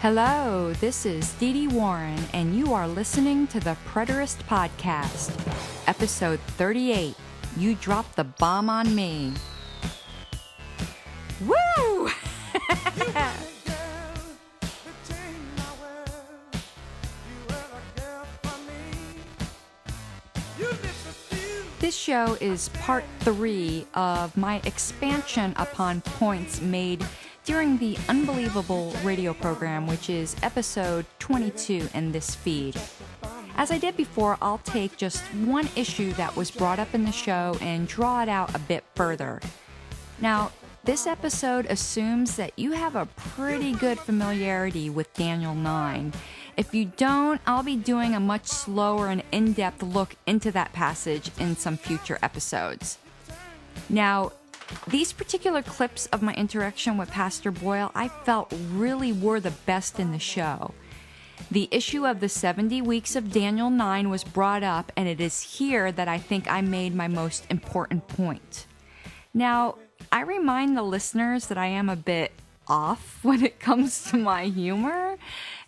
Hello, this is Dee Dee Warren, and you are listening to the Preterist podcast, episode 38, You Dropped the Bomb on Me. Woo! This show is part 3 of my expansion upon points made during the unbelievable radio program, which is episode 22 in this feed. As I did before, I'll take just one issue that was brought up in the show and draw it out a bit further. Now, this episode assumes that you have a pretty good familiarity with Daniel 9. If you don't, I'll be doing a much slower and in-depth look into that passage in some future episodes. Now, these particular clips of my interaction with Pastor Boyle I felt really were the best in the show. The issue of the 70 weeks of Daniel 9 was brought up, and it is here that I think I made my most important point. Now, I remind the listeners that I am a bit off when it comes to my humor,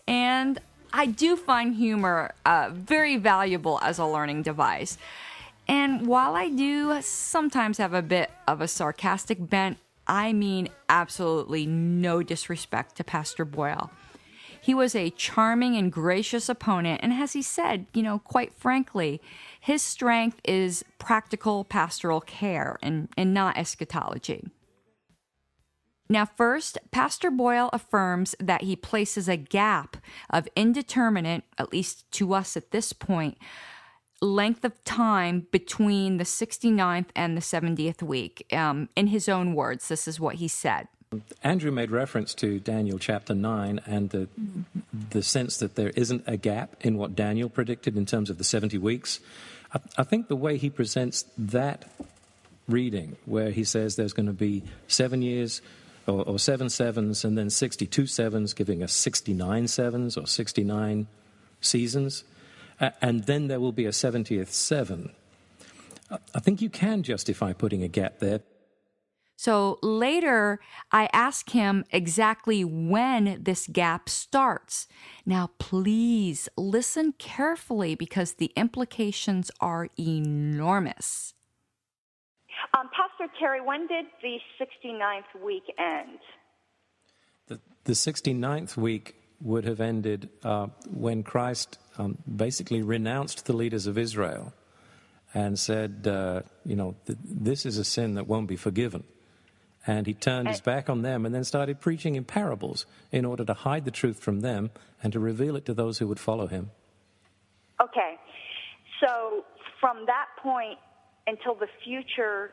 and I do find humor very valuable as a learning device. And while I do sometimes have a bit of a sarcastic bent, I mean absolutely no disrespect to Pastor Boyle. He was a charming and gracious opponent, and as he said, quite frankly, his strength is practical pastoral care and not eschatology. Now first, Pastor Boyle affirms that he places a gap of indeterminate, at least to us at this point, length of time between the 69th and the 70th week. In his own words, this is what he said. Andrew made reference to Daniel chapter 9 and the sense that there isn't a gap in what Daniel predicted in terms of the 70 weeks. I think the way he presents that reading, where he says there's going to be 7 years or 7 sevens and then 62 sevens, giving us 69 sevens or 69 seasons, and then there will be a 70th seven. I think you can justify putting a gap there. So later, I ask him exactly when this gap starts. Now, please listen carefully because the implications are enormous. Pastor Terry, when did the 69th week end? The 69th week would have ended when Christ basically renounced the leaders of Israel and said, this is a sin that won't be forgiven. And he turned his back on them and then started preaching in parables in order to hide the truth from them and to reveal it to those who would follow him. Okay. So from that point until the future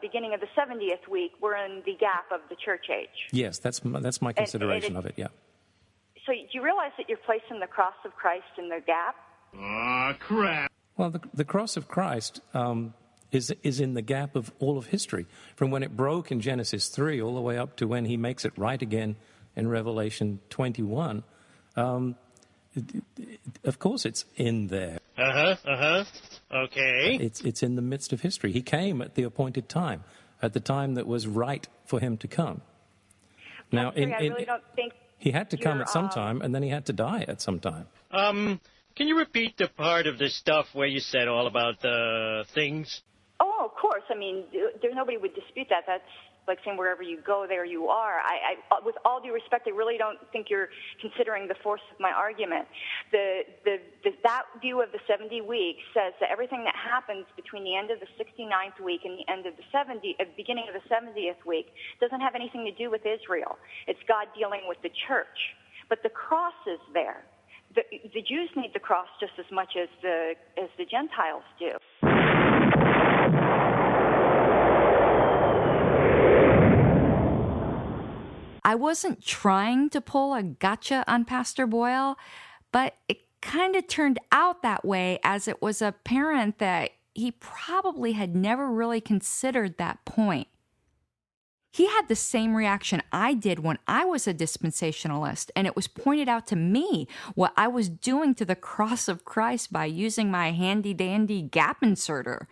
beginning of the 70th week, we're in the gap of the church age. Yes, that's my consideration of it, yeah. So do you realize that you're placing the cross of Christ in the gap? Crap. Well, the cross of Christ is in the gap of all of history, from when it broke in Genesis 3 all the way up to when he makes it right again in Revelation 21. Of course it's in there. Okay. It's in the midst of history. He came at the appointed time, at the time that was right for him to come. Now, I really don't think he had to come at some time, and then he had to die at some time. Can you repeat the part of this stuff where you said all about the things? Oh, of course. I mean, there's nobody would dispute that. That's like saying wherever you go, there you are. I with all due respect, I really don't think you're considering the force of my argument. That view of the 70 weeks says that everything that happens between the end of the 69th week and the end of the beginning of the 70th week doesn't have anything to do with Israel. It's God dealing with the church. But the cross is there. The Jews need the cross just as much as the Gentiles do. I wasn't trying to pull a gotcha on Pastor Boyle, but it kind of turned out that way as it was apparent that he probably had never really considered that point. He had the same reaction I did when I was a dispensationalist, and it was pointed out to me what I was doing to the cross of Christ by using my handy-dandy gap inserter.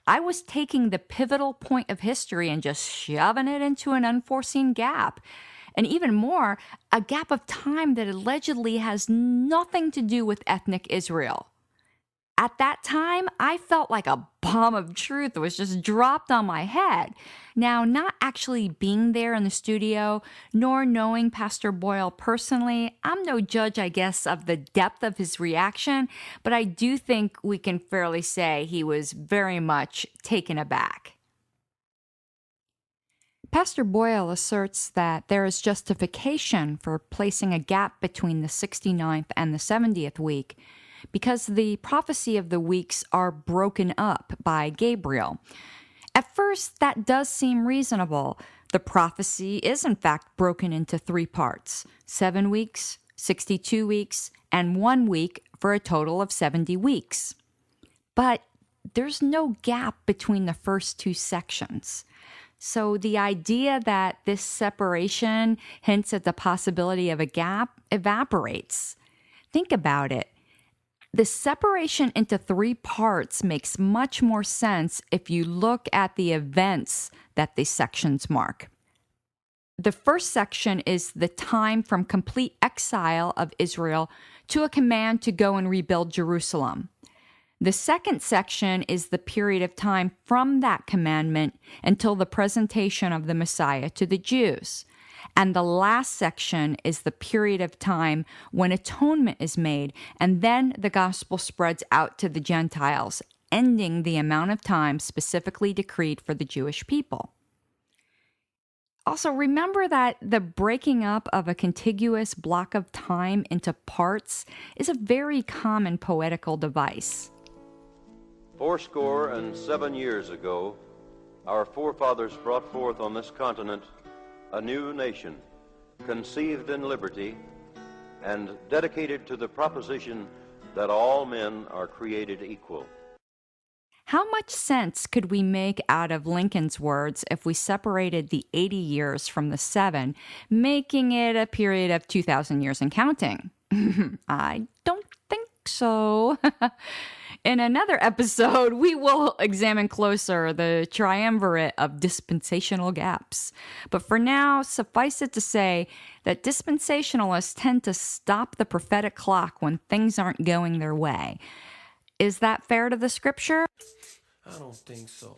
I was taking the pivotal point of history and just shoving it into an unforeseen gap. And even more, a gap of time that allegedly has nothing to do with ethnic Israel. At that time, I felt like a bomb of truth was just dropped on my head. Now, not actually being there in the studio, nor knowing Pastor Boyle personally, I'm no judge, I guess, of the depth of his reaction, but I do think we can fairly say he was very much taken aback. Pastor Boyle asserts that there is justification for placing a gap between the 69th and the 70th week, because the prophecy of the weeks are broken up by Gabriel. At first, that does seem reasonable. The prophecy is, in fact, broken into 3 parts: 7 weeks, 62 weeks, and 1 week for a total of 70 weeks. But there's no gap between the first 2 sections. So the idea that this separation hints at the possibility of a gap evaporates. Think about it. The separation into 3 parts makes much more sense if you look at the events that these sections mark. The first section is the time from complete exile of Israel to a command to go and rebuild Jerusalem. The second section is the period of time from that commandment until the presentation of the Messiah to the Jews. And the last section is the period of time when atonement is made, and then the gospel spreads out to the Gentiles, ending the amount of time specifically decreed for the Jewish people. Also, remember that the breaking up of a contiguous block of time into parts is a very common poetical device. 87 years ago, our forefathers brought forth on this continent a new nation, conceived in liberty and dedicated to the proposition that all men are created equal. How much sense could we make out of Lincoln's words if we separated the 80 years from the 7, making it a period of 2,000 years and counting? I don't think so. In another episode, we will examine closer the triumvirate of dispensational gaps. But for now, suffice it to say that dispensationalists tend to stop the prophetic clock when things aren't going their way. Is that fair to the scripture? I don't think so.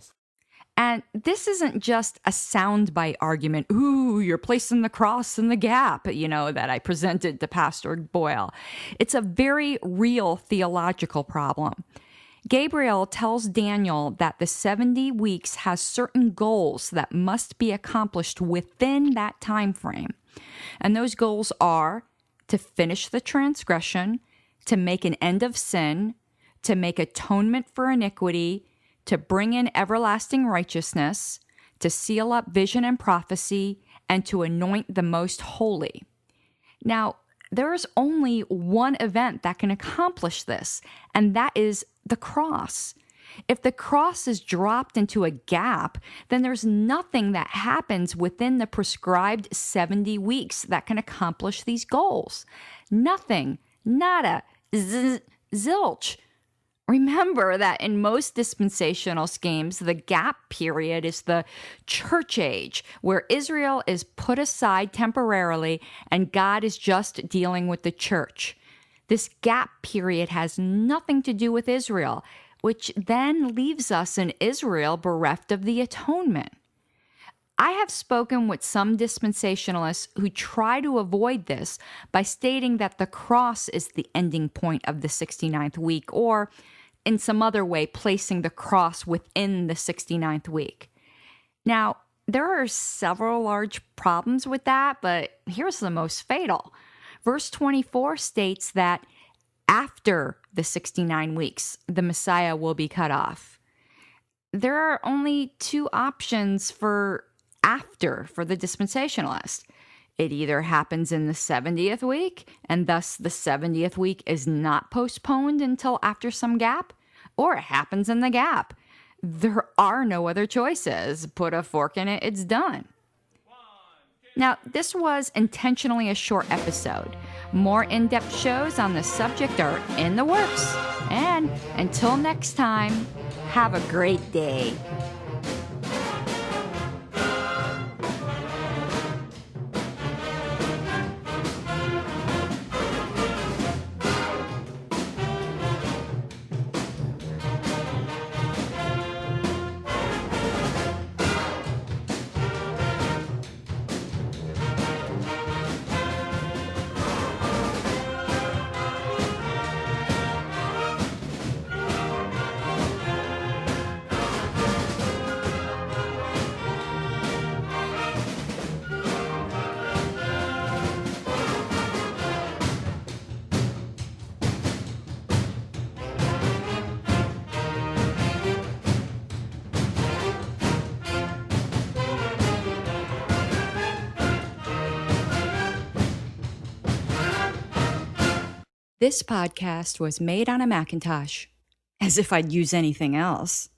And this isn't just a soundbite argument, ooh, you're placing the cross in the gap, that I presented to Pastor Boyle. It's a very real theological problem. Gabriel tells Daniel that the 70 weeks has certain goals that must be accomplished within that time frame. And those goals are to finish the transgression, to make an end of sin, to make atonement for iniquity, to bring in everlasting righteousness, to seal up vision and prophecy, and to anoint the most holy. Now, there is only one event that can accomplish this, and that is the cross. If the cross is dropped into a gap, then there's nothing that happens within the prescribed 70 weeks that can accomplish these goals. Nothing. Nada. Zilch. Remember that in most dispensational schemes, the gap period is the church age, where Israel is put aside temporarily and God is just dealing with the church. This gap period has nothing to do with Israel, which then leaves us in Israel bereft of the atonement. I have spoken with some dispensationalists who try to avoid this by stating that the cross is the ending point of the 69th week, or in some other way placing the cross within the 69th week. Now, there are several large problems with that, but here's the most fatal. Verse 24 states that after the 69 weeks, the Messiah will be cut off. There are only 2 options for after for the dispensationalist. It either happens in the 70th week, and thus the 70th week is not postponed until after some gap, or it happens in the gap. There are no other choices. Put a fork in it, it's done. Now, this was intentionally a short episode. More in-depth shows on the subject are in the works. And until next time, have a great day. This podcast was made on a Macintosh. As if I'd use anything else.